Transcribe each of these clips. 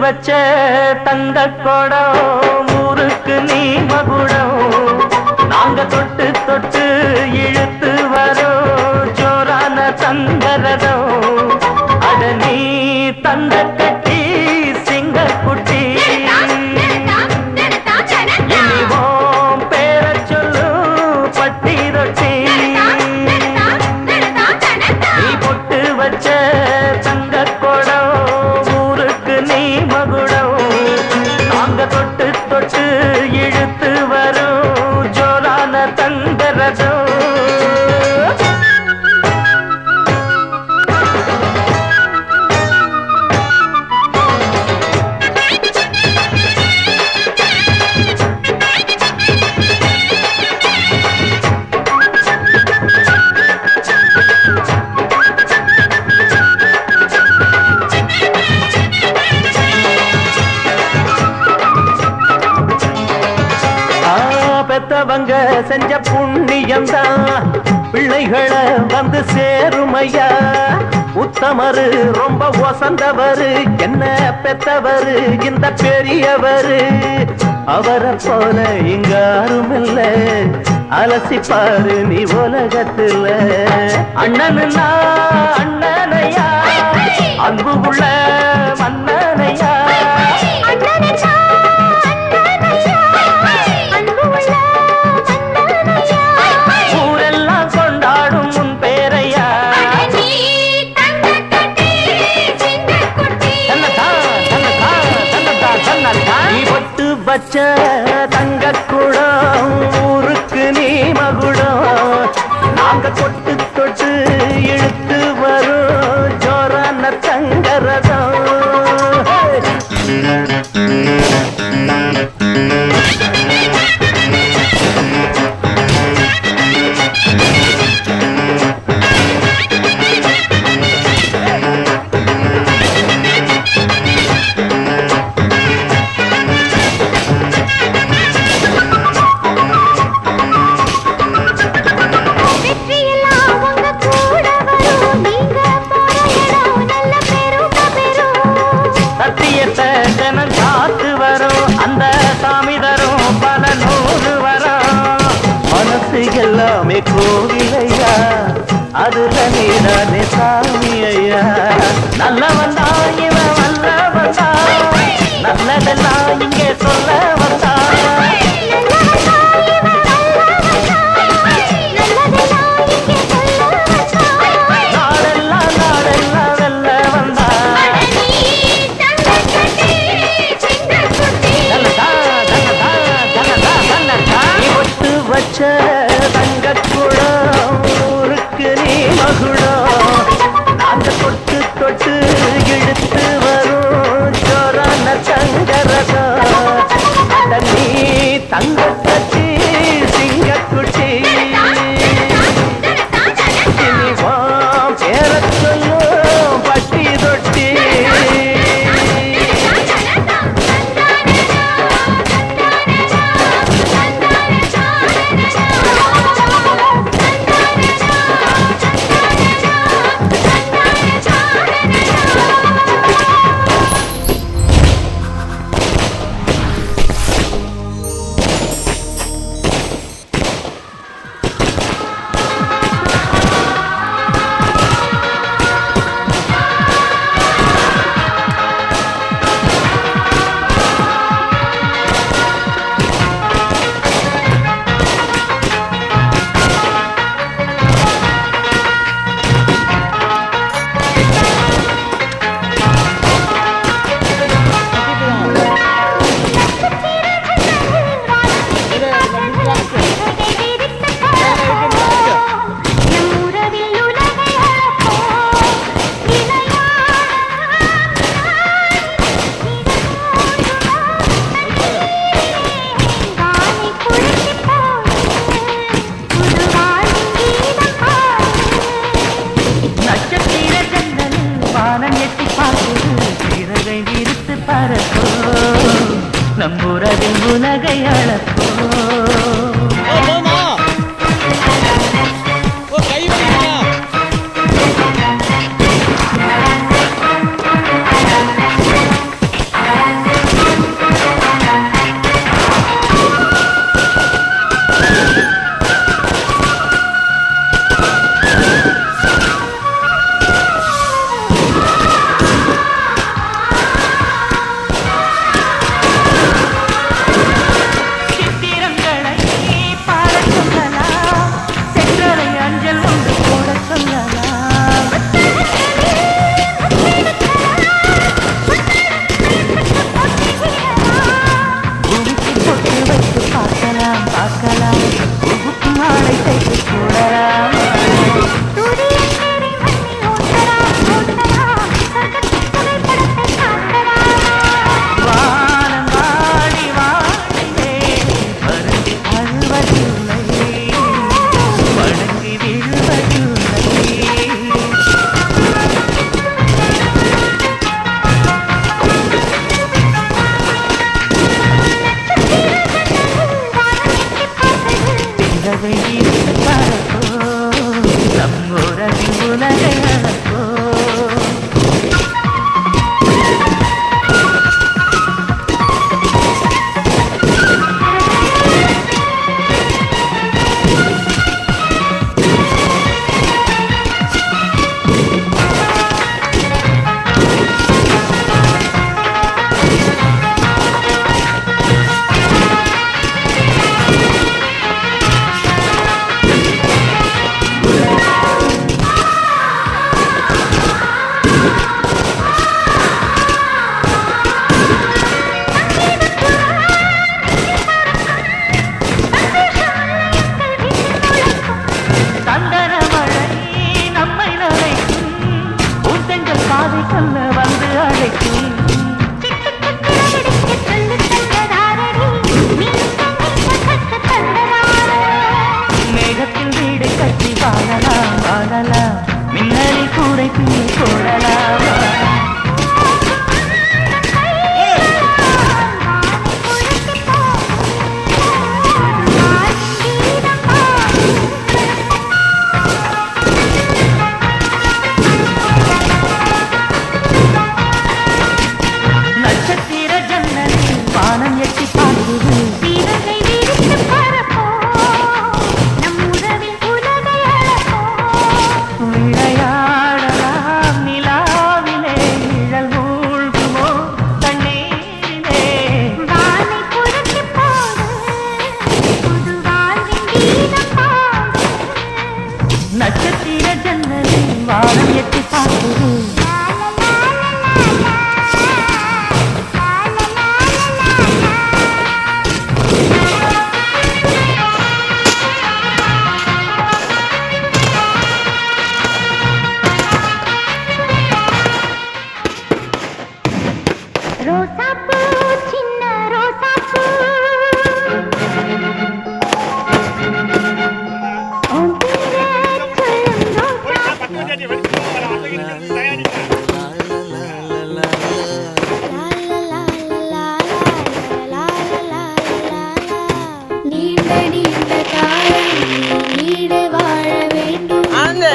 வச்ச தங்க கொடம் ஊருக்கு நீ மகுடம் நாங்க தொட்டு தொட்டு இழுத்து வரோம் ஜோரான தங்கரதம் அட நீ தந்த கட்டி சிங்க குட்டி இனிவோம் பேர சொல்லு பட்டி ரொட்டி நீ பொட்டு வச்ச தங்க கொடம் ஊருக்கு நீ மகுடம் நாங்க தொட்டு தொட்டு இழுத்து வரும் ஜோரான தங்கரதம் பெத்தவங்க செஞ்ச புண்ணியம்தான் பிள்ளைகளை வந்து சேருமையா உத்தமரு ரொம்ப ஒசந்தவரு என்ன பெத்தவரு இந்த பெரியவரு அவரை போல இங்க யாருமில்ல அலசிப்பாரு நீ உலகத்துல அண்ணனுன்னா அண்ணனையா அன்பு உள்ள மன்னனையா வச்ச தங்க குடம் ஊருக்கு நீ மகுடம் நாங்க தொட்டு தொட்டு இழுத்து வரும் ஜோரான தங்கரதம் எல்லாமே கோவிலையா அதுல நீதானே சாமி ஐயா நல்லவன் தான் இவன் வல்லவன் தான் நல்லதெல்லாம் இங்கே சொல்ல வந்தா நாடெல்லாம் நாடெல்லாம் வெல்ல வந்தா ஒட்டு வச்ச தொட்டு தொட்டு இழுத்து வரும் ஜோரான தங்கரதம் நீ தங்க கட்டி சிங்க குட்டி இனிவா பேர சொல்லும் பட்டி தொட்டி நம்முறவில் உலகை அளப்போ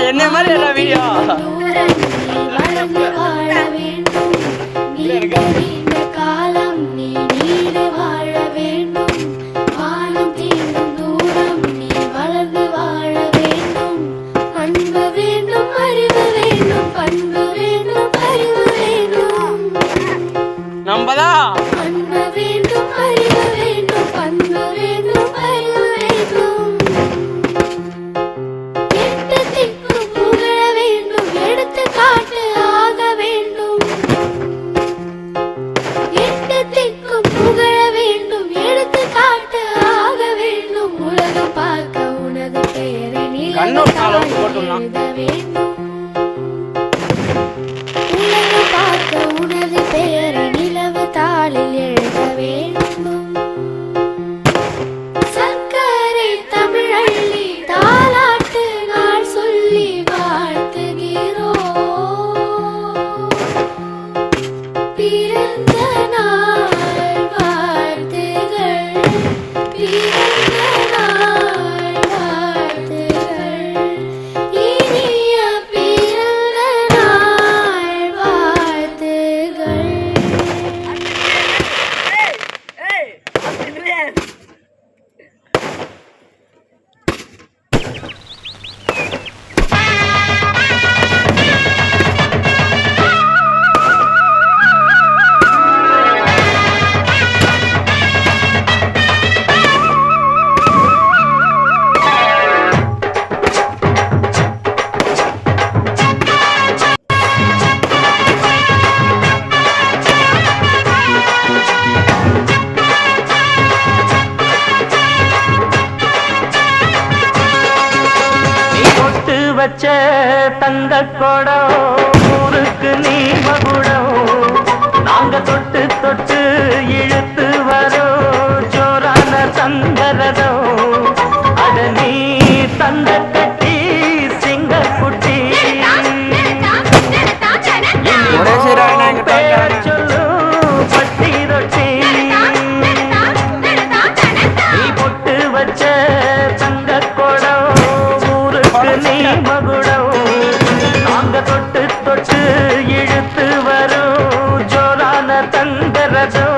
என்ன மாதிரி எல்லா வீடியோ காலம் நீ நீடு வாழ வேண்டும் வானம் தீண்டும் தூரம் நீ வளர்ந்து வாழ வேண்டும் அன்பு வேண்டும் அறிவு வேண்டும் பண்பு வேண்டும் அறிவு வேண்டும் நம்மதான் அன்பு வேண்டும் அறிவு வேண்டும் பண்பு வேண்டும் அறிவு வேண்டும் எட்டு திக்கும் புகழ வேண்டும் எடுத்து காட்டு ஆக வேண்டும் எட்டு திக்கும் புகழ வேண்டும் எடுத்து காட்டு ஆக வேண்டும் உலகம் பார்க்க உனது பெயரை எழுத வேண்டும் உலகம் பார்க்க உனது பெயரை நிலவு தாளில் எழுத வேண்டும் சர்க்கரை தமிழள்ளி தாலாட்டு நாள் சொல்லி வாழ்த்துகிறோம் பிறந்த நாள் வாழ்த்துகள் பிறந்த நாள் வாழ்த்துகள் இனிய பிறந்த நாள் வாழ்த்துகள் வச்ச தங்க கொடம் ஊருக்கு நீ மகுடம் நாங்க தொட்டு தொட்டு இழுத்து வரோம் ஜோரான சந்தரதம் அட நீ தந்த கட்டி சிங்கக்குட்டி பேர சொல்லு பட்டி ரொட்டி நீ பொட்டு வச்ச தங்க கொடம் ஊருக்கு நீ மகுடம் நாங்க தொட்டு தொட்டு இழுத்து வரும் ஜோரான தங்கரதம்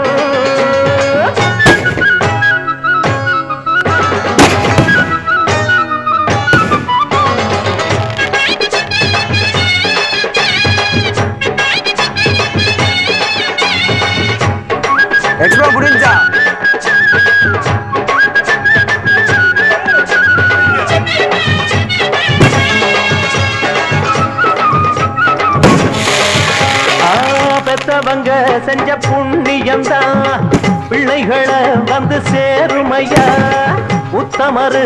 எக்ஸ்ட்ரா புரிஞ்சா பெத்தவங்க செஞ்ச புண்ணியம்தான் பிள்ளைகளை வந்து சேருமையா உத்தமரு